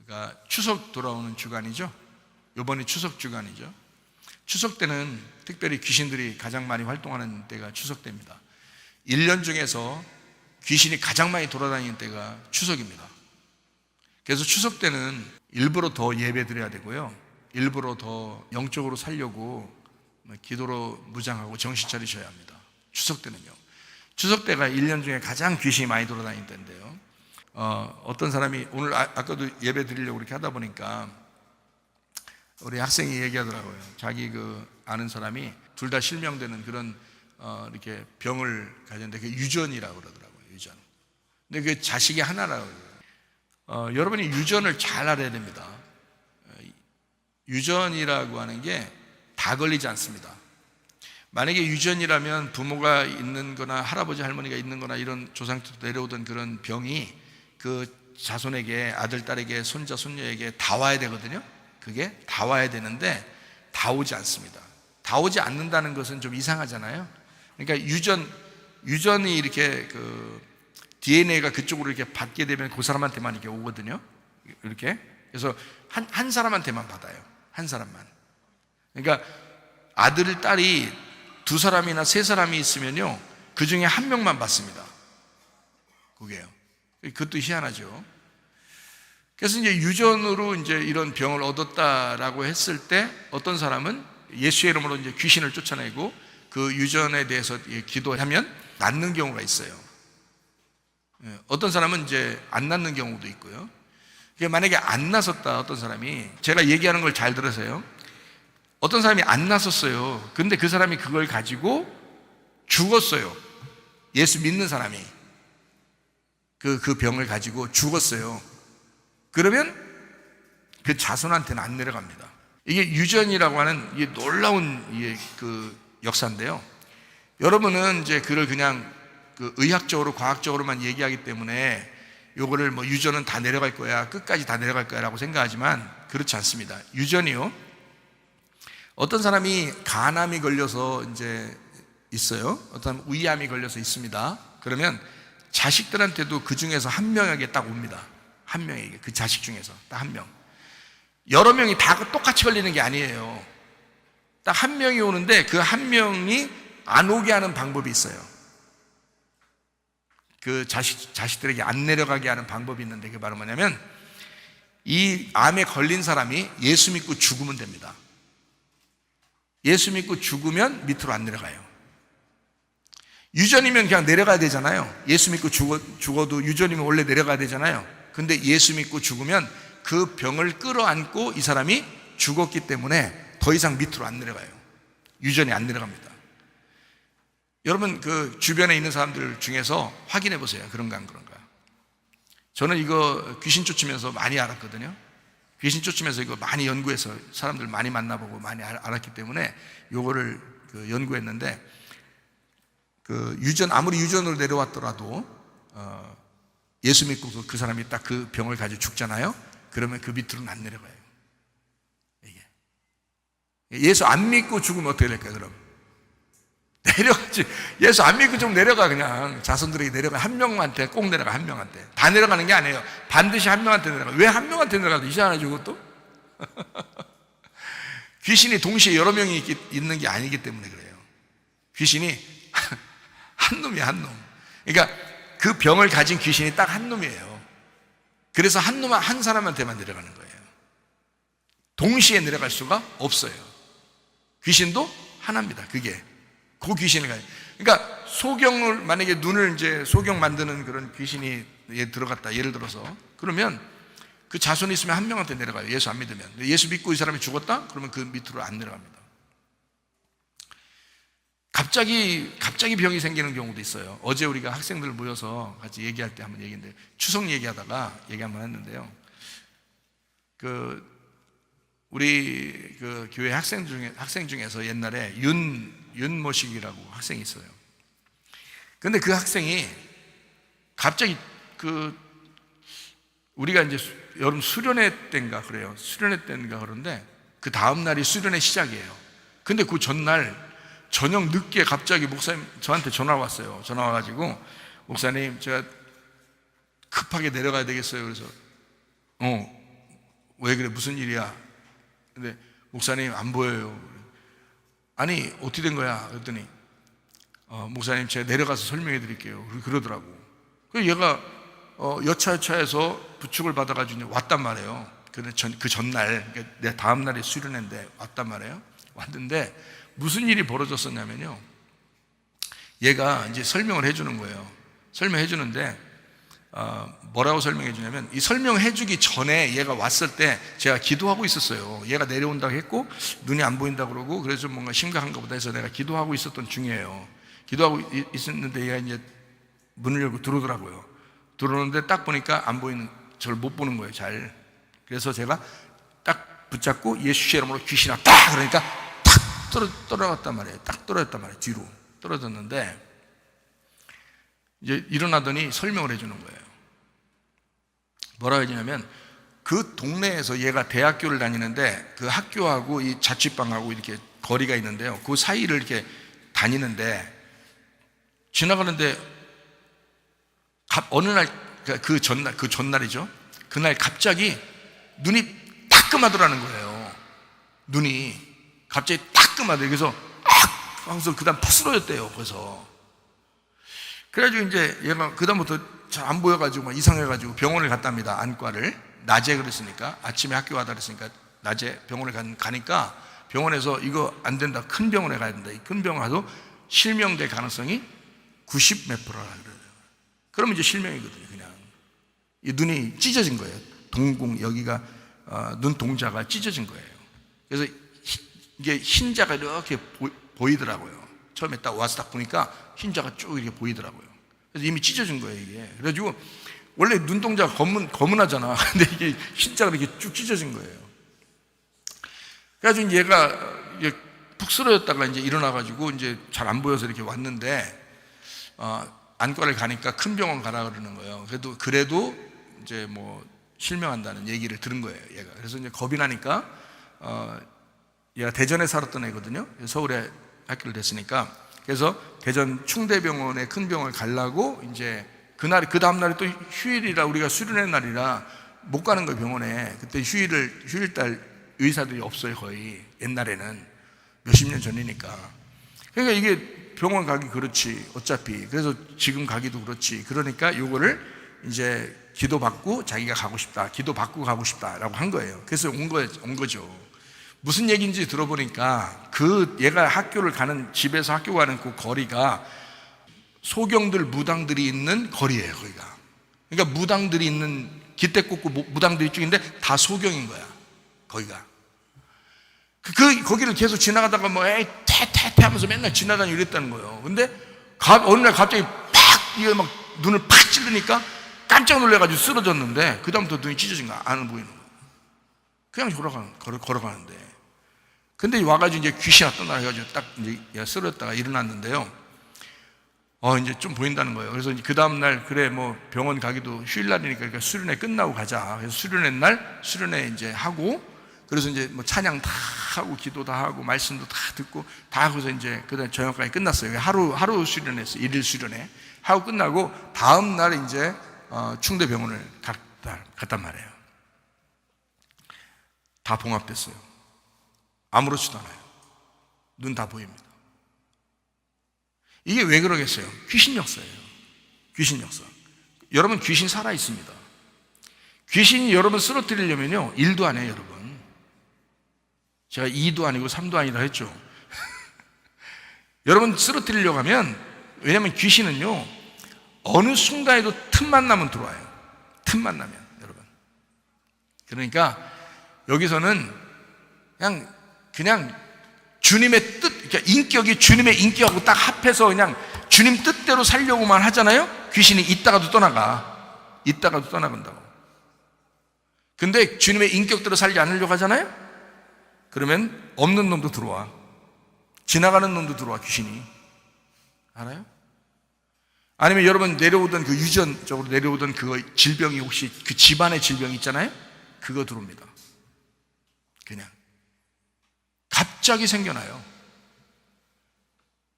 그러니까 추석 돌아오는 주간이죠. 이번이 추석 주간이죠. 추석 때는 특별히 귀신들이 가장 많이 활동하는 때가 추석 때입니다. 1년 중에서 귀신이 가장 많이 돌아다니는 때가 추석입니다. 그래서 추석 때는 일부러 더 예배 드려야 되고요, 일부러 더 영적으로 살려고 기도로 무장하고 정신 차리셔야 합니다. 추석 때는요. 추석 때가 1년 중에 가장 귀신이 많이 돌아다니는 때인데요, 어떤 사람이 오늘 아까도 예배 드리려고 이렇게 하다 보니까 우리 학생이 얘기하더라고요. 자기 아는 사람이 둘 다 실명되는 그런 이렇게 병을 가졌는데 그게 유전이라고 그러더라고요. 유전. 근데 그 자식이 하나라고 그래요. 여러분이 유전을 잘 알아야 됩니다. 유전이라고 하는 게 다 걸리지 않습니다. 만약에 유전이라면 부모가 있는 거나 할아버지 할머니가 있는 거나 이런 조상부터 내려오던 그런 병이 그 자손에게, 아들 딸에게, 손자 손녀에게 다 와야 되거든요. 그게 다 와야 되는데 다 오지 않습니다. 다 오지 않는다는 것은 좀 이상하잖아요. 그러니까 유전이 이렇게 DNA가 그쪽으로 이렇게 받게 되면 그 사람한테만 이렇게 오거든요. 이렇게. 그래서 한 사람한테만 받아요. 한 사람만. 그러니까 아들, 딸이 2사람이나 3사람이 있으면요, 그 중에 한 명만 받습니다. 그게요. 그것도 희한하죠. 그래서 이제 유전으로 이제 이런 병을 얻었다라고 했을 때 어떤 사람은 예수의 이름으로 이제 귀신을 쫓아내고 그 유전에 대해서 기도하면 낫는 경우가 있어요. 어떤 사람은 이제 안 낫는 경우도 있고요. 만약에 안 나섰다, 어떤 사람이, 제가 얘기하는 걸 잘 들으세요. 어떤 사람이 안 나섰어요. 근데 그 사람이 그걸 가지고 죽었어요. 예수 믿는 사람이 그 병을 가지고 죽었어요. 그러면 그 자손한테는 안 내려갑니다. 이게 유전이라고 하는 이게 놀라운 역사인데요. 여러분은 이제 그걸 그냥 의학적으로, 과학적으로만 얘기하기 때문에 요거를 유전은 다 내려갈 거야, 끝까지 다 내려갈 거야 라고 생각하지만 그렇지 않습니다. 유전이요, 어떤 사람이 간암이 걸려서 이제 있어요. 어떤 사람은 위암이 걸려서 있습니다. 그러면 자식들한테도 그 중에서 한 명에게 딱 옵니다. 한 명에게, 그 자식 중에서 딱 한 명. 여러 명이 다 똑같이 걸리는 게 아니에요. 딱 한 명이 오는데 그 한 명이 안 오게 하는 방법이 있어요. 그 자식들에게 안 내려가게 하는 방법이 있는데 그게 바로 뭐냐면, 이 암에 걸린 사람이 예수 믿고 죽으면 됩니다. 예수 믿고 죽으면 밑으로 안 내려가요. 유전이면 그냥 내려가야 되잖아요. 예수 믿고 죽어도 유전이면 원래 내려가야 되잖아요. 근데 예수 믿고 죽으면 그 병을 끌어안고 이 사람이 죽었기 때문에 더 이상 밑으로 안 내려가요. 유전이 안 내려갑니다. 여러분 그 주변에 있는 사람들 중에서 확인해 보세요. 그런가 안 그런가. 저는 이거 귀신 쫓으면서 많이 알았거든요. 귀신 쫓으면서 이거 많이 연구해서 사람들 많이 만나보고 많이 알았기 때문에 요거를 연구했는데, 아무리 유전으로 내려왔더라도 예수 믿고 그 사람이 딱 그 병을 가지고 죽잖아요. 그러면 그 밑으로는 안 내려가요. 이게 예수 안 믿고 죽으면 어떻게 될까요? 그럼 내려가지. 예수 안 믿고 좀 내려가. 그냥 자손들에게 내려가. 한 명한테 꼭 내려가. 한 명한테. 다 내려가는 게 아니에요. 반드시 한 명한테 내려가. 왜 한 명한테 내려가도 이상하죠, 그것도? 귀신이 동시에 여러 명이 있는 게 아니기 때문에 그래요. 귀신이 한 놈이야, 한 놈. 그러니까 그 병을 가진 귀신이 딱 한 놈이에요. 그래서 한 사람한테만 내려가는 거예요. 동시에 내려갈 수가 없어요. 귀신도 하나입니다. 그게 그 귀신을 가요. 그러니까 소경을, 만약에 눈을 이제 소경 만드는 그런 귀신이 들어갔다, 예를 들어서, 그러면 그 자손이 있으면 한 명한테 내려가요. 예수 안 믿으면. 예수 믿고 이 사람이 죽었다? 그러면 그 밑으로 안 내려갑니다. 갑자기 병이 생기는 경우도 있어요. 어제 우리가 학생들 모여서 같이 얘기할 때 한번 얘기했는데, 추석 얘기하다가 얘기 한번 했는데요. 우리 교회 학생 중에서 옛날에 윤모식이라고 학생이 있어요. 근데 그 학생이 갑자기 우리가 이제 여름 수련회 때인가 그래요. 수련회 때인가 그런데 그 다음 날이 수련회 시작이에요. 근데 그 전날 저녁 늦게 갑자기 목사님 저한테 전화 왔어요. 전화 와가지고, 목사님 제가 급하게 내려가야 되겠어요. 그래서 왜 그래? 무슨 일이야? 근데 목사님 안 보여요. 아니 어떻게 된 거야? 그랬더니 목사님 제가 내려가서 설명해 드릴게요. 그러더라고. 그래서 얘가 여차여차해서 부축을 받아가지고 왔단 말이에요. 그 전날, 내 다음 날에 수련회인데 왔단 말이에요. 왔는데 무슨 일이 벌어졌었냐면요, 얘가 이제 설명을 해주는 거예요. 설명해 주는데 뭐라고 설명해 주냐면, 이 설명해 주기 전에 얘가 왔을 때 제가 기도하고 있었어요. 얘가 내려온다고 했고 눈이 안 보인다고 그러고, 그래서 뭔가 심각한가 보다 해서 내가 기도하고 있었던 중이에요. 기도하고 있었는데 얘가 이제 문을 열고 들어오더라고요. 들어오는데 딱 보니까 안 보이는, 저를 못 보는 거예요, 잘. 그래서 제가 딱 붙잡고 예수의 이름으로 귀신 왔다 그러니까 탁 떨어졌단 말이에요. 딱 떨어졌단 말이에요. 뒤로 떨어졌는데 이제 일어나더니 설명을 해주는 거예요. 뭐라고 해주냐면, 그 동네에서 얘가 대학교를 다니는데 그 학교하고 이 자취방하고 이렇게 거리가 있는데요, 그 사이를 이렇게 다니는데 지나가는데 어느 날, 그 전날이죠. 그날 갑자기 눈이 따끔하더라는 거예요. 눈이 갑자기 따끔하대. 그래서 하면서 그 다음 팍 쓰러졌대요. 그래가지고 이제 얘가 그 다음부터 잘 안 보여가지고 막 이상해가지고 병원을 갔답니다. 안과를. 낮에 그랬으니까, 아침에 학교 가다 그랬으니까 낮에 병원을 가니까 병원에서 이거 안 된다, 큰 병원에 가야 된다. 이 큰 병원 가서 실명될 가능성이 90 몇 %라 그래요. 그러면 이제 실명이거든요. 그냥 이 눈이 찢어진 거예요. 동공, 여기가 눈동자가 찢어진 거예요. 그래서 이게 흰자가 이렇게 보이더라고요. 처음에 딱 와서 딱 보니까 흰자가 쭉 이렇게 보이더라고요. 그래서 이미 찢어진 거예요, 이게. 그래가지고 원래 눈동자가 거문하잖아. 근데 이게 흰자가 이렇게 쭉 찢어진 거예요. 그래가지고 얘가 이제 푹 쓰러졌다가 이제 일어나가지고 이제 잘 안 보여서 이렇게 왔는데 안과를 가니까 큰 병원 가라 그러는 거예요. 그래도 이제 뭐 실명한다는 얘기를 들은 거예요, 얘가. 그래서 이제 겁이 나니까 얘가 대전에 살았던 애거든요. 서울에 학교를 됐으니까. 그래서 대전 충대병원에 큰 병원을 가려고 이제 그 다음 날이 또 휴일이라, 우리가 수련회 날이라 못 가는 거예요, 병원에. 그때 휴일날 의사들이 없어요, 거의. 옛날에는 몇십 년 전이니까. 그러니까 이게 병원 가기 그렇지, 어차피. 그래서 지금 가기도 그렇지. 그러니까 요거를 이제 기도받고 자기가 가고 싶다, 기도받고 가고 싶다라고 한 거예요. 그래서 온 거죠. 무슨 얘기인지 들어보니까 얘가 학교를 가는, 집에서 학교 가는 그 거리가 소경들, 무당들이 있는 거리예요, 거기가. 그러니까 무당들이 있는, 깃대 꽂고 무당들이 쭉 있는데 다 소경인 거야, 거기가. 거기를 계속 지나가다가 뭐 에이 퇴 하면서 맨날 지나다니고 이랬다는 거예요. 근데 어느 날 갑자기 팍 이거 막 눈을 팍 찌르니까 깜짝 놀래가지고 쓰러졌는데, 그 다음부터 눈이 찢어진 거야. 안 보이는 거야. 그냥 걸어가는데. 근데 와가지고 이제 귀신이 떠나 해가지고 딱 이제 쓰러졌다가 일어났는데요. 이제 좀 보인다는 거예요. 그래서 그 다음날, 그래 뭐 병원 가기도 휴일날이니까 그러니까 수련회 끝나고 가자. 그래서 수련회 날 수련회 이제 하고, 그래서 이제 뭐 찬양 다 하고 기도 다 하고 말씀도 다 듣고 다 하고서 이제 그다음 저녁까지 끝났어요. 하루 수련했어요. 일일 수련회 하고 끝나고 다음 날 이제 충대병원을 갔단 말이에요. 다 봉합됐어요. 아무렇지도 않아요. 눈 다 보입니다. 이게 왜 그러겠어요? 귀신 역사예요. 귀신 역사. 여러분, 귀신 살아 있습니다. 귀신이 여러분 쓰러뜨리려면요, 1도 안 해요, 여러분. 제가 2도 아니고 3도 아니라 했죠. 여러분 쓰러뜨리려고 하면, 왜냐하면 귀신은요, 어느 순간에도 틈만 나면 들어와요. 틈만 나면, 여러분. 그러니까 여기서는 그냥 주님의 뜻, 그러니까 인격이 주님의 인격하고 딱 합해서 그냥 주님 뜻대로 살려고만 하잖아요. 귀신이 있다가도 떠나간다고. 근데 주님의 인격대로 살지 않으려고 하잖아요. 그러면 없는 놈도 들어와. 지나가는 놈도 들어와, 귀신이. 알아요? 아니면 여러분 내려오던 유전적으로 내려오던 질병이, 혹시 그 집안의 질병이 있잖아요. 그거 들어옵니다. 그냥 갑자기 생겨나요.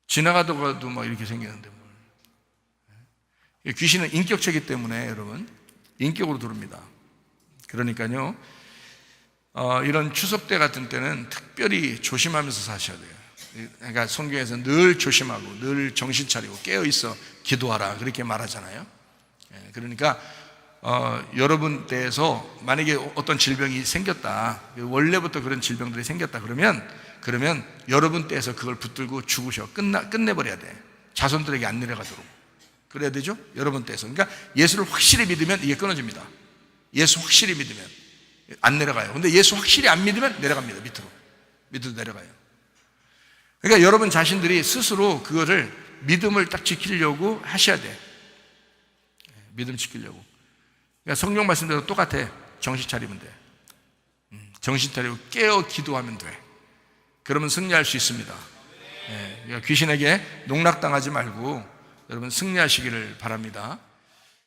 지나가다가도 막 이렇게 생기는데 뭘. 귀신은 인격체이기 때문에 여러분 인격으로 들어옵니다. 그러니까요, 이런 추석 때 같은 때는 특별히 조심하면서 사셔야 돼요. 그러니까 성경에서 늘 조심하고 늘 정신 차리고 깨어있어 기도하라 그렇게 말하잖아요. 그러니까 여러분 때에서 만약에 어떤 질병이 생겼다, 원래부터 그런 질병들이 생겼다 그러면 여러분 때에서 그걸 붙들고 죽으셔. 끝내버려야 돼. 자손들에게 안 내려가도록 그래야 되죠. 여러분 때에서. 그러니까 예수를 확실히 믿으면 이게 끊어집니다. 예수 확실히 믿으면 안 내려가요. 근데 예수 확실히 안 믿으면 내려갑니다. 밑으로 내려가요. 그러니까 여러분 자신들이 스스로 그거를 믿음을 딱 지키려고 하셔야 돼. 믿음 지키려고. 그러니까 성경 말씀대로 똑같아. 정신 차리면 돼. 정신 차리고 깨어 기도하면 돼. 그러면 승리할 수 있습니다. 그러니까 귀신에게 농락당하지 말고 여러분 승리하시기를 바랍니다.